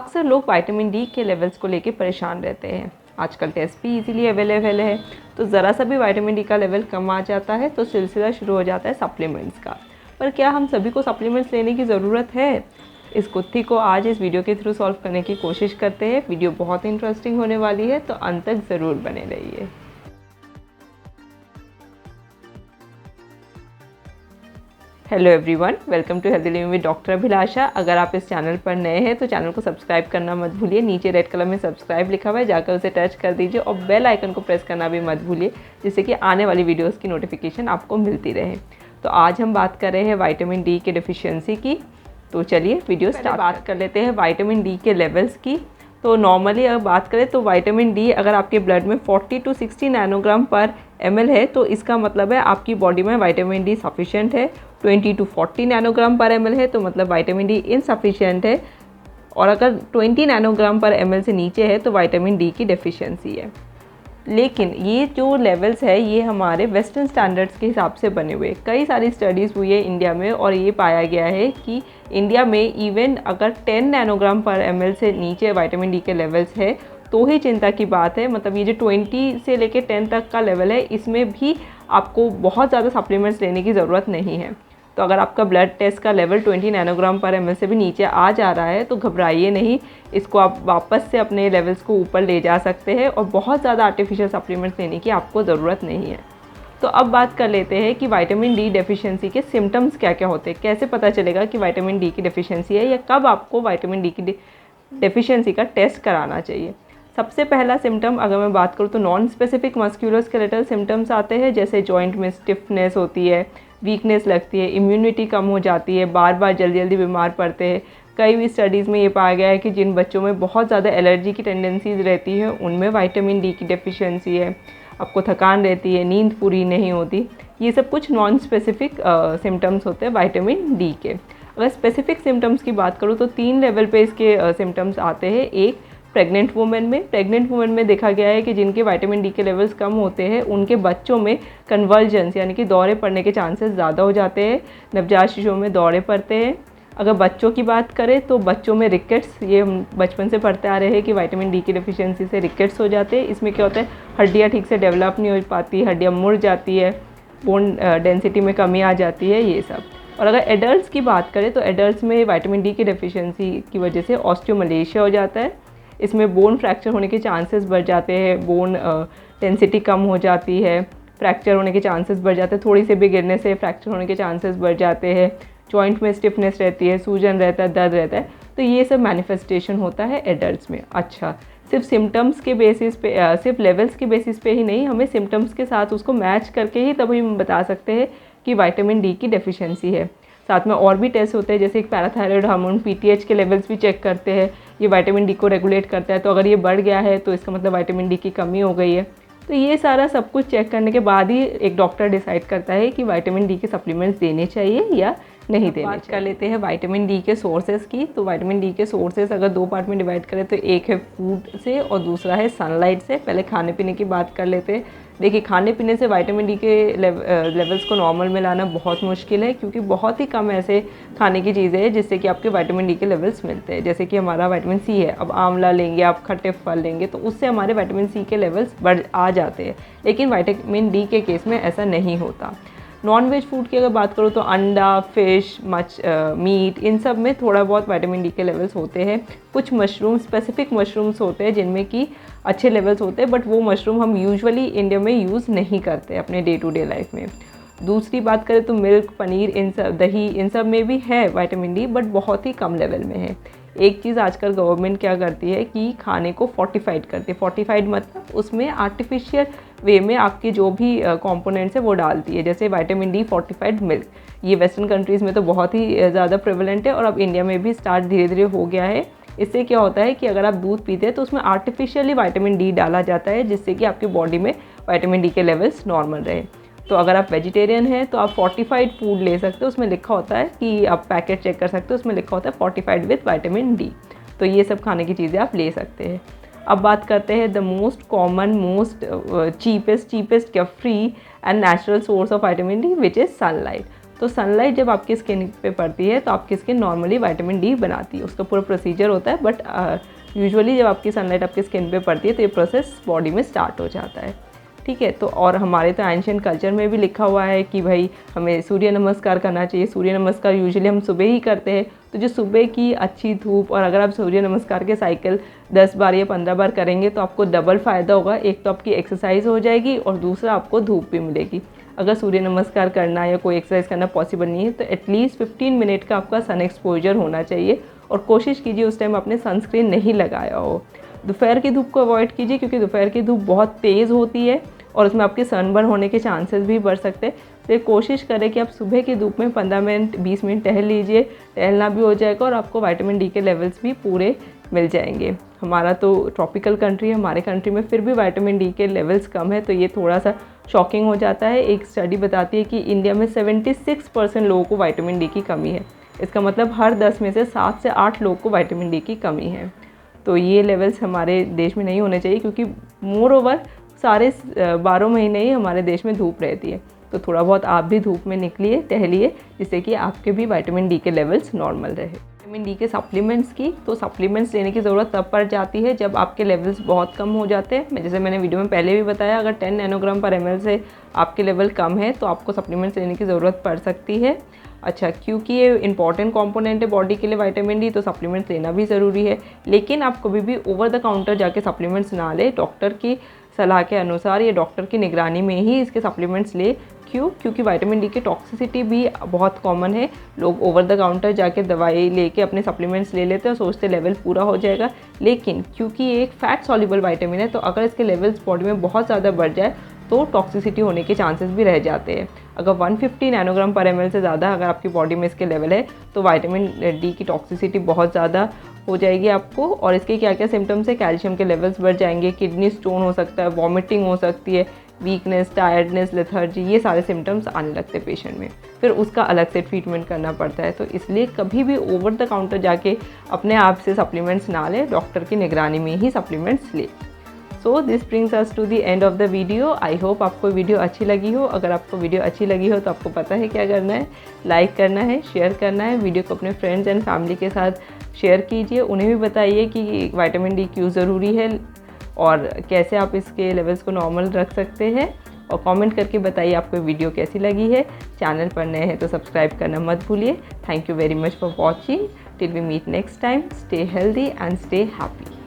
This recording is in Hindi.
अक्सर लोग विटामिन डी के लेवल्स को लेकर परेशान रहते हैं। आजकल टेस्ट भी इजीली अवेलेबल है, तो ज़रा सा भी विटामिन डी का लेवल कम आ जाता है तो सिलसिला शुरू हो जाता है सप्लीमेंट्स का। पर क्या हम सभी को सप्लीमेंट्स लेने की ज़रूरत है? इस गुत्थी को आज इस वीडियो के थ्रू सॉल्व करने की कोशिश करते हैं। वीडियो बहुत इंटरेस्टिंग होने वाली है, तो अंत तक ज़रूर बने रहिए। Hello everyone, welcome to healthy living with doctor Abhilasha. अगर आप इस चैनल पर नए हैं तो चैनल को सब्सक्राइब करना मत भूलिए। नीचे रेड कलर में सब्सक्राइब लिखा हुआ है, जाकर उसे टच कर दीजिए और बेल आइकन को प्रेस करना भी मत भूलिए, जिससे कि आने वाली वीडियोस की नोटिफिकेशन आपको मिलती रहे। तो आज हम बात कर रहे हैं विटामिन डी के डिफिशियंसी की। तो चलिए वीडियो स्टार्ट बात कर लेते हैं विटामिन डी के लेवल्स की। तो नॉर्मली अगर बात करें तो विटामिन डी अगर आपके ब्लड में 40 to 60 नैनोग्राम पर ml है तो इसका मतलब है आपकी बॉडी में विटामिन डी सफिशिएंट है। 20 to 40 नैनोग्राम पर ml है तो मतलब विटामिन डी इनसफिशिएंट है। और अगर 20 नैनोग्राम पर ml से नीचे है तो विटामिन डी की डेफिशिएंसी है। लेकिन ये जो लेवल्स है ये हमारे वेस्टर्न स्टैंडर्ड्स के हिसाब से बने हुए। कई सारी स्टडीज़ हुई है इंडिया में और ये पाया गया है कि इंडिया में इवन अगर 10 नैनोग्राम पर ml से नीचे विटामिन डी के लेवल्स है तो ही चिंता की बात है। मतलब ये जो 20 से लेकर 10 तक का लेवल है इसमें भी आपको बहुत ज़्यादा सप्लीमेंट्स लेने की ज़रूरत नहीं है। तो अगर आपका ब्लड टेस्ट का लेवल 20 नैनोग्राम पर ml से भी नीचे आ जा रहा है तो घबराइए नहीं, इसको आप वापस से अपने लेवल्स को ऊपर ले जा सकते हैं और बहुत ज़्यादा आर्टिफिशियल सप्लीमेंट्स लेने की आपको ज़रूरत नहीं है। तो अब बात कर लेते हैं कि विटामिन डी डेफिशिएंसी के सिम्टम्स क्या क्या होते हैं। कैसे पता चलेगा कि विटामिन डी की डेफिशिएंसी है या कब आपको विटामिन डी की डेफिशिएंसी का टेस्ट कराना चाहिए। सबसे पहला सिम्टम अगर मैं बात करूँ तो नॉन स्पेसिफिक मस्क्यूलोस्केलेटल सिम्टम्स आते हैं, जैसे जॉइंट में स्टिफनेस होती है, वीकनेस लगती है, इम्यूनिटी कम हो जाती है, बार बार जल्दी जल्दी बीमार पड़ते हैं। कई भी स्टडीज़ में ये पाया गया है कि जिन बच्चों में बहुत ज़्यादा एलर्जी की टेंडेंसीज रहती है उनमें विटामिन डी की डेफिशिएंसी है। आपको थकान रहती है, नींद पूरी नहीं होती। ये सब कुछ नॉन स्पेसिफिक सिम्टम्स होते हैं विटामिन डी के। अगर स्पेसिफिक सिम्टम्स की बात करूँ तो 3 लेवल पे इसके सिम्टम्स आते हैं। एक प्रेग्नेंट वुमेन में देखा गया है कि जिनके विटामिन डी के लेवल्स कम होते हैं उनके बच्चों में कन्वर्जेंस यानी कि दौरे पड़ने के चांसेस ज़्यादा हो जाते हैं। नवजात शिशुओं में दौरे पड़ते हैं। अगर बच्चों की बात करें तो बच्चों में रिकेट्स, ये हम बचपन से पढ़ते आ रहे हैं कि विटामिन डी की डेफिशिएंसी से रिकेट्स हो जाते हैं। इसमें क्या होता है, हड्डियाँ ठीक से डेवलप नहीं हो पाती, हड्डियाँ मुड़ जाती है, बोन डेंसिटी में कमी आ जाती है, ये सब। और अगर एडल्ट्स की बात करें तो एडल्ट्स में विटामिन डी की डेफिशिएंसी की वजह से ऑस्टियोमलेशिया हो जाता है। इसमें बोन फ्रैक्चर होने के चांसेस बढ़ जाते हैं, बोन डेंसिटी कम हो जाती है, फ्रैक्चर होने के चांसेस बढ़ जाते हैं, थोड़ी से भी गिरने से फ्रैक्चर होने के चांसेस बढ़ जाते हैं। जॉइंट में स्टिफनेस रहती है, सूजन रहता है, दर्द रहता है। तो ये सब मैनिफेस्टेशन होता है एडल्ट्स में। अच्छा, सिर्फ सिम्टम्स के बेसिस पे, सिर्फ लेवल्स के बेसिस पे ही नहीं, हमें सिम्टम्स के साथ उसको मैच करके ही तभी हम बता सकते हैं कि विटामिन डी की डेफिशिएंसी है। साथ में और भी टेस्ट होते हैं, जैसे एक पैराथायरॉयड हार्मोन पीटीएच के लेवल्स भी चेक करते हैं। ये विटामिन डी को रेगुलेट करता है, तो अगर ये बढ़ गया है तो इसका मतलब विटामिन डी की कमी हो गई है। तो ये सारा सब कुछ चेक करने के बाद ही एक डॉक्टर डिसाइड करता है कि विटामिन डी के सप्लीमेंट्स देने चाहिए या नहीं देने। बात कर लेते हैं विटामिन डी के सोर्सेज की। तो विटामिन डी के सोर्सेज अगर 2 पार्ट में डिवाइड करें तो एक है फूड से और दूसरा है सनलाइट से। पहले खाने पीने की बात कर लेते हैं। देखिए, खाने पीने से विटामिन डी के लेवल्स को नॉर्मल में लाना बहुत मुश्किल है, क्योंकि बहुत ही कम ऐसे खाने की चीज़ें हैं जिससे कि आपके विटामिन डी के लेवल्स मिलते हैं। जैसे कि हमारा विटामिन सी है, अब आंवला लेंगे आप, खट्टे फल लेंगे तो उससे हमारे विटामिन सी के लेवल्स बढ़ आ जाते हैं। लेकिन विटामिन डी के केस में ऐसा नहीं होता। नॉन वेज फूड की अगर बात करूँ तो अंडा, फिश, मीट, इन सब में थोड़ा बहुत विटामिन डी के लेवल्स होते हैं। कुछ मशरूम, स्पेसिफिक मशरूम्स होते हैं जिनमें कि अच्छे लेवल्स होते हैं, बट वो मशरूम हम यूजुअली इंडिया में यूज़ नहीं करते अपने डे टू डे लाइफ में। दूसरी बात करें तो मिल्क, पनीर, इन सब, दही, इन सब में भी है विटामिन डी, बट बहुत ही कम लेवल में है। एक चीज़ आजकल गवर्नमेंट क्या करती है कि खाने को फोर्टिफाइड करती है। फोर्टिफाइड मतलब उसमें आर्टिफिशियल वे में आपके जो भी कंपोनेंट्स है वो डालती है, जैसे विटामिन डी फोर्टिफाइड मिल्क। ये वेस्टर्न कंट्रीज़ में तो बहुत ही ज़्यादा प्रेवलेंट है और अब इंडिया में भी स्टार्ट धीरे धीरे हो गया है। इससे क्या होता है कि अगर आप दूध पीते हैं तो उसमें आर्टिफिशियली विटामिन डी डाला जाता है, जिससे कि आपकी बॉडी में विटामिन डी के लेवल्स नॉर्मल रहे। तो अगर आप वेजिटेरियन हैं तो आप फोर्टिफाइड फूड ले सकते हो। उसमें लिखा होता है कि आप पैकेट चेक कर सकते हो, उसमें लिखा होता है फोर्टिफाइड विद विटामिन डी। तो ये सब खाने की चीज़ें आप ले सकते हैं। अब बात करते हैं the most common, most cheapest क्या free and natural source of vitamin D, which is sunlight. तो सनलाइट जब आपकी स्किन पे पड़ती है तो आपकी स्किन नॉर्मली विटामिन डी बनाती है, उसका पूरा प्रोसीजर होता है। बट यूजुअली जब आपकी सनलाइट आपकी स्किन पे पड़ती है तो ये प्रोसेस बॉडी में स्टार्ट हो जाता है, ठीक है। तो और हमारे तो एंशिएंट कल्चर में भी लिखा हुआ है कि भाई हमें सूर्य नमस्कार करना चाहिए। सूर्य नमस्कार यूजुअली हम सुबह ही करते हैं, तो जो सुबह की अच्छी धूप, और अगर आप सूर्य नमस्कार के साइकिल 10 बार या 15 बार करेंगे तो आपको डबल फ़ायदा होगा। एक तो आपकी एक्सरसाइज हो जाएगी और दूसरा आपको धूप भी मिलेगी। अगर सूर्य नमस्कार करना या कोई एक्सरसाइज करना पॉसिबल नहीं है तो एटलीस्ट 15 मिनट का आपका सन एक्सपोजर होना चाहिए, और कोशिश कीजिए उस टाइम आपने सनस्क्रीन नहीं लगाया हो। दोपहर की धूप को अवॉइड कीजिए, क्योंकि दोपहर की धूप बहुत तेज़ होती है और उसमें आपके सनबर्न होने के चांसेस भी बढ़ सकते हैं। तो कोशिश करें कि आप सुबह की धूप में 15 मिनट 20 मिनट टहल लीजिए, टहलना भी हो जाएगा और आपको विटामिन डी के लेवल्स भी पूरे मिल जाएंगे। हमारा तो ट्रॉपिकल कंट्री है, हमारे कंट्री में फिर भी विटामिन डी के लेवल्स कम है, तो ये थोड़ा सा शॉकिंग हो जाता है। एक स्टडी बताती है कि इंडिया में 76% लोगों को विटामिन डी की कमी है। इसका मतलब हर 10 में से 7 से 8 लोगों को विटामिन डी की कमी है। तो ये लेवल्स हमारे देश में नहीं होने चाहिए, क्योंकि मोर ओवर सारे 12 महीने ही हमारे देश में धूप रहती है। तो थोड़ा बहुत आप भी धूप में निकलिए, टहलिए, जिससे कि आपके भी विटामिन डी के लेवल्स नॉर्मल रहे। विटामिन डी के सप्लीमेंट्स की, तो सप्लीमेंट्स लेने की ज़रूरत तब पड़ जाती है जब आपके लेवल्स बहुत कम हो जाते हैं। जैसे मैंने वीडियो में पहले भी बताया, अगर 10 नैनोग्राम पर ml से आपके लेवल कम है तो आपको सप्लीमेंट्स लेने की ज़रूरत पड़ सकती है। अच्छा, क्योंकि ये इंपॉर्टेंट कंपोनेंट है बॉडी के लिए विटामिन डी, तो सप्लीमेंट्स लेना भी ज़रूरी है। लेकिन आप कभी भी ओवर द काउंटर जाके सप्लीमेंट्स ना लें, डॉक्टर की सलाह के अनुसार या डॉक्टर की निगरानी में ही इसके सप्लीमेंट्स ले। क्यों? क्योंकि विटामिन डी की टॉक्सिसिटी भी बहुत कॉमन है। लोग ओवर द काउंटर जाके दवाई लेके अपने सप्लीमेंट्स ले लेते हैं और सोचते लेवल पूरा हो जाएगा, लेकिन क्योंकि ये एक फैट सॉल्युबल विटामिन है तो अगर इसके लेवल्स बॉडी में बहुत ज़्यादा बढ़ जाए तो टॉक्सिसिटी होने के चांसेस भी रह जाते हैं। अगर 150 नैनोग्राम पर ml से ज़्यादा अगर आपकी बॉडी में इसके लेवल है तो विटामिन डी की टॉक्सिसिटी बहुत ज़्यादा हो जाएगी आपको। और इसके क्या क्या सिम्टम्स है? कैल्शियम के लेवल्स बढ़ जाएंगे, किडनी स्टोन हो सकता है, वॉमिटिंग हो सकती है, वीकनेस, टायर्डनेस, लेथर्जी, ये सारे सिम्टम्स आने लगते हैं पेशेंट में। फिर उसका अलग से ट्रीटमेंट करना पड़ता है। तो इसलिए कभी भी ओवर द काउंटर जाके अपने आप से सप्लीमेंट्स ना लें, डॉक्टर की निगरानी में ही सप्लीमेंट्स लें। So this brings us to the end of the video. I hope आपको वीडियो अच्छी लगी हो। अगर आपको वीडियो अच्छी लगी हो तो आपको पता है क्या करना है, लाइक करना है, शेयर करना है। वीडियो को अपने फ्रेंड्स एंड फैमिली के साथ शेयर कीजिए, उन्हें भी बताइए कि विटामिन डी क्यों ज़रूरी है और कैसे आप इसके लेवल्स को नॉर्मल रख सकते हैं। और कमेंट करके बताइए आपको वीडियो कैसी लगी है। चैनल पर नए हैं तो सब्सक्राइब करना मत भूलिए। Thank you very much for watching. Till we meet next time, stay healthy and stay happy.